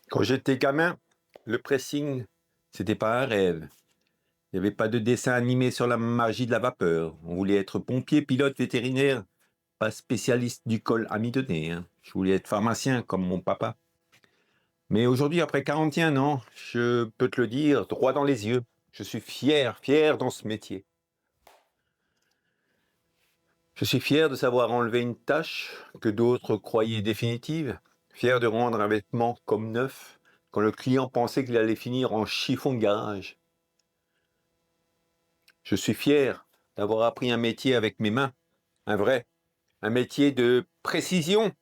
Quand j'étais gamin, le pressing, c'était pas un rêve. Il n'y avait pas de dessin animé sur la magie de la vapeur. On voulait être pompier, pilote, vétérinaire, pas spécialiste du col amidonné, hein. Je voulais être pharmacien comme mon papa. Mais aujourd'hui, après 41 ans, je peux te le dire droit dans les yeux. Je suis fier dans ce métier. Je suis fier de savoir enlever une tâche que d'autres croyaient définitive. Fier de rendre un vêtement comme neuf quand le client pensait qu'il allait finir en chiffon de garage. Je suis fier d'avoir appris un métier avec mes mains, un vrai, un métier de précision,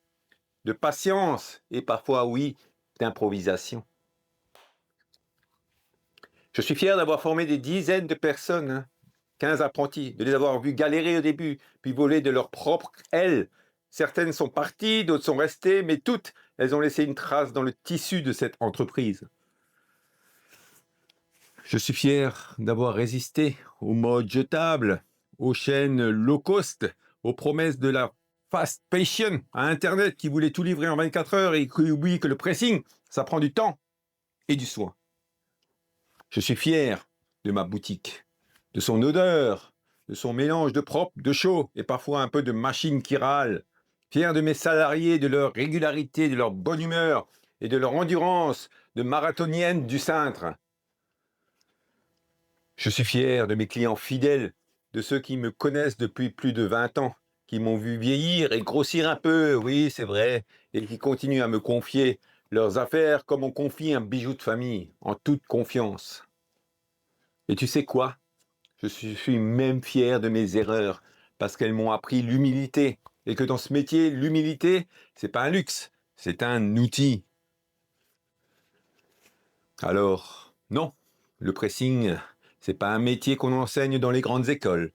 de patience et parfois, oui, d'improvisation. Je suis fier d'avoir formé des dizaines de personnes, 15 apprentis, de les avoir vus galérer au début, puis voler de leur propre aile. Certaines sont parties, d'autres sont restées, mais toutes, elles ont laissé une trace dans le tissu de cette entreprise. Je suis fier d'avoir résisté au mode jetable, aux chaînes low cost, aux promesses de la fast fashion, à Internet qui voulait tout livrer en 24 heures et qui oublie que le pressing, ça prend du temps et du soin. Je suis fier de ma boutique, de son odeur, de son mélange de propre, de chaud et parfois un peu de machine qui râle. Fier de mes salariés, de leur régularité, de leur bonne humeur et de leur endurance de marathonienne du cintre. Je suis fier de mes clients fidèles, de ceux qui me connaissent depuis plus de 20 ans, qui m'ont vu vieillir et grossir un peu, oui, c'est vrai, et qui continuent à me confier leurs affaires comme on confie un bijou de famille, en toute confiance. Et tu sais quoi? Je suis même fier de mes erreurs, parce qu'elles m'ont appris l'humilité, et que dans ce métier, l'humilité, c'est pas un luxe, c'est un outil. Alors, non, le pressing, c'est pas un métier qu'on enseigne dans les grandes écoles,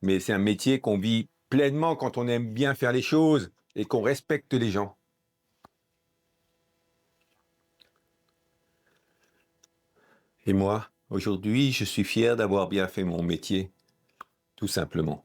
mais c'est un métier qu'on vit pleinement quand on aime bien faire les choses et qu'on respecte les gens. Et moi, aujourd'hui, je suis fier d'avoir bien fait mon métier, tout simplement.